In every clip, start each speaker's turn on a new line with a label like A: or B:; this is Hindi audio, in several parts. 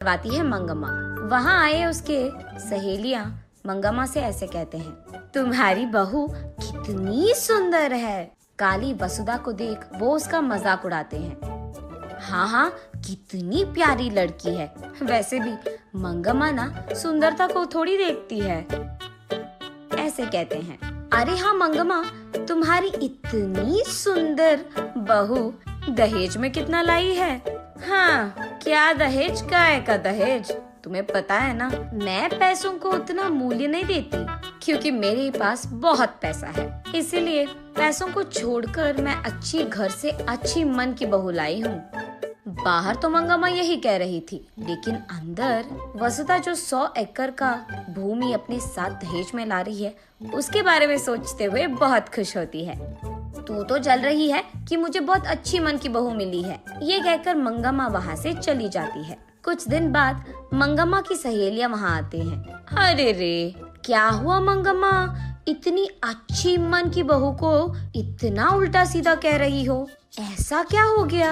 A: करवाती है मंगम्मा। वहाँ आए उसके सहेलियां मंगम्मा से ऐसे कहते हैं, तुम्हारी बहू कितनी सुंदर है। काली वसुधा को देख वो उसका मजाक उड़ाते हैं। हाँ हाँ, कितनी प्यारी लड़की है। वैसे भी मंगम्मा ना सुंदरता को थोड़ी देखती है, ऐसे कहते हैं। अरे हाँ मंगम्मा, तुम्हारी इतनी सुंदर बहू दहेज में कितना लाई है? हाँ, क्या दहेज, काय का दहेज? तुम्हें पता है ना, मैं पैसों को उतना मूल्य नहीं देती, क्योंकि मेरे पास बहुत पैसा है। इसीलिए पैसों को छोड़कर मैं अच्छी घर से अच्छी मन की बहू लाई हूँ। बाहर तो मंगम्मा यही कह रही थी, लेकिन अंदर वसुधा जो 100 एकड़ का भूमि अपने साथ दहेज में ला रही है, उसके बारे में सोचते हुए बहुत खुश होती है। तू तो जल रही है कि मुझे बहुत अच्छी मन की बहू मिली है, ये कहकर मंगम्मा वहाँ से चली जाती है। कुछ दिन बाद मंगम्मा की सहेलियां वहाँ आते हैं। अरे रे, क्या हुआ मंगम्मा, इतनी अच्छी मन की बहू को इतना उल्टा सीधा कह रही हो? ऐसा क्या हो गया?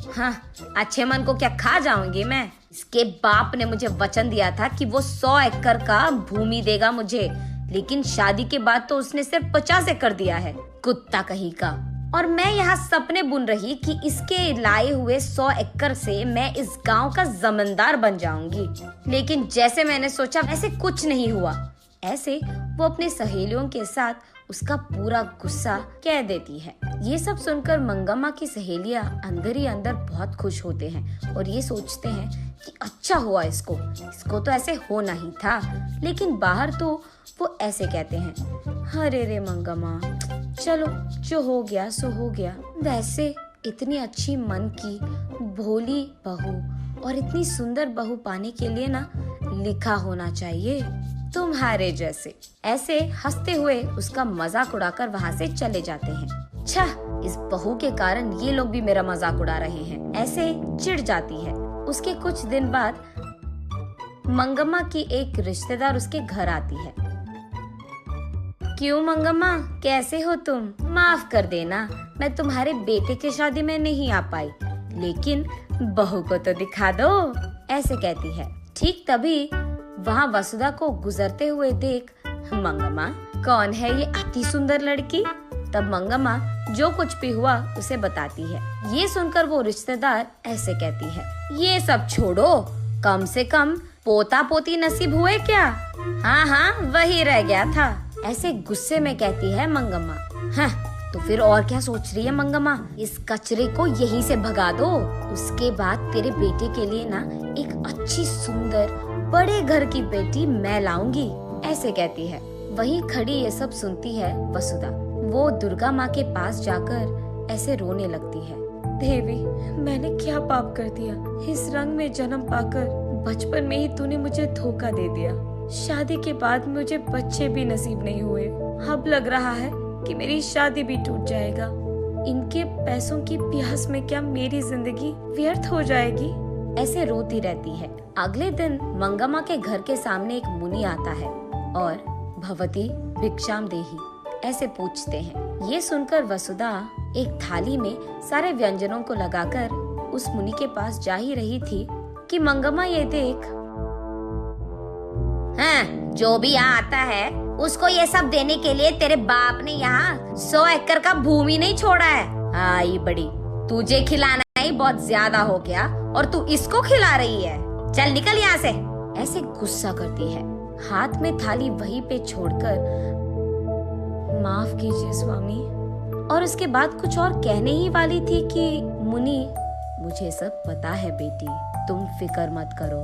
A: हाँ, अच्छे मन को क्या खा जाऊंगी मैं? इसके बाप ने मुझे वचन दिया था कि वो 100 एकड़ का भूमि देगा मुझे, लेकिन शादी के बाद तो उसने सिर्फ 50 एकड़ दिया है, कुत्ता कहीं का। और मैं यहाँ सपने बुन रही कि इसके लाए हुए 100 एकड़ से मैं इस गांव का जमींदार बन जाऊंगी, लेकिन जैसे मैंने सोचा वैसे कुछ नहीं हुआ। ऐसे वो अपने सहेलियों के साथ उसका पूरा गुस्सा कह देती है। ये सब सुनकर मंगम्मा की सहेलियां अंदर ही अंदर बहुत खुश होते हैं और ये सोचते हैं कि अच्छा हुआ, इसको तो ऐसे होना ही था। लेकिन बाहर तो वो ऐसे कहते हैं, अरे रे मंगम्मा, चलो जो हो गया सो हो गया। वैसे इतनी अच्छी मन की भोली बहू और इतनी सुंदर बहू पाने के लिए ना लिखा होना चाहिए तुम्हारे जैसे। ऐसे हंसते हुए उसका मजाक उड़ाकर वहाँ से चले जाते हैं। छह, इस बहू के कारण ये लोग भी मेरा मजाक उड़ा रहे हैं, ऐसे चिढ़ जाती है। उसके कुछ दिन बाद मंगम्मा की एक रिश्तेदार उसके घर आती है। क्यों मंगम्मा, कैसे हो तुम? माफ कर देना, मैं तुम्हारे बेटे की शादी में नहीं आ पाई, लेकिन बहू को तो दिखा दो, ऐसे कहती है। ठीक तभी वहाँ वसुधा को गुजरते हुए देख मंगम्मा, कौन है ये अति सुंदर लड़की? तब मंगम्मा जो कुछ भी हुआ उसे बताती है। ये सुनकर वो रिश्तेदार ऐसे कहती है, ये सब छोड़ो, कम से कम पोता पोती नसीब हुए क्या? हाँ हाँ, वही रह गया था, ऐसे गुस्से में कहती है मंगम्मा। हाँ, तो फिर और क्या सोच रही है मंगम्मा, इस कचरे को यहीं से भगा दो, उसके बाद तेरे बेटे के लिए ना एक अच्छी सुंदर बड़े घर की बेटी मैं लाऊंगी, ऐसे कहती है। वहीं खड़ी ये सब सुनती है वसुधा। वो दुर्गा माँ के पास जाकर ऐसे रोने लगती है। देवी, मैंने क्या पाप कर दिया? इस रंग में जन्म पाकर बचपन में ही तूने मुझे धोखा दे दिया। शादी के बाद मुझे बच्चे भी नसीब नहीं हुए। अब लग रहा है कि मेरी शादी भी टूट जाएगा। इनके पैसों की प्यास में क्या मेरी जिंदगी व्यर्थ हो जाएगी? ऐसे रोती रहती है। अगले दिन मंगम्मा के घर के सामने एक मुनि आता है और भवती भिक्षाम देही ऐसे पूछते हैं। ये सुनकर वसुधा एक थाली में सारे व्यंजनों को लगाकर उस मुनि के पास जा ही रही थी कि मंगम्मा ये देख, हाँ, जो भी यहाँ आता है उसको ये सब देने के लिए तेरे बाप ने यहाँ 100 एकड़ का भूमि नहीं छोड़ा है। आई बड़ी, तुझे खिलाना ही बहुत ज्यादा हो गया और तू इसको खिला रही है, चल निकल यहाँ से, ऐसे गुस्सा करती है। हाथ में थाली वहीं पे छोड़कर माफ कीजिए स्वामी, और उसके बाद कुछ और कहने ही वाली थी कि मुनि, मुझे सब पता है बेटी, तुम फिक्र मत करो,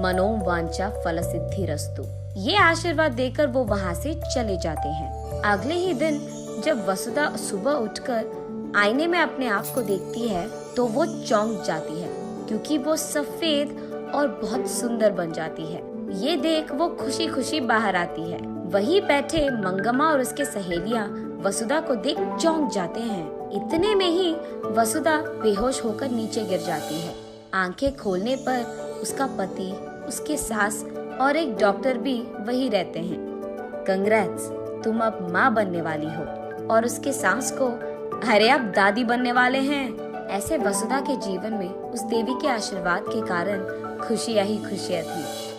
A: मनोवांछा फल सिद्धिरस्तु। ये आशीर्वाद देकर वो वहाँ से चले जाते हैं। अगले ही दिन जब वसुधा सुबह उठकर आईने में अपने आप को देखती है तो वो चौंक जाती है, क्योंकि वो सफेद और बहुत सुंदर बन जाती है। ये देख वो खुशी खुशी बाहर आती है। वहीं बैठे मंगम्मा और उसके सहेलियां वसुधा को देख चौंक जाते हैं। इतने में ही वसुधा बेहोश होकर नीचे गिर जाती है। आंखें खोलने पर उसका पति, उसके सास और एक डॉक्टर भी वही रहते हैं। कंग्रेट्स, तुम अब माँ बनने वाली हो। और उसके सास को, अरे अब दादी बनने वाले हैं। ऐसे वसुधा के जीवन में उस देवी के आशीर्वाद के कारण खुशियां ही खुशियां थी।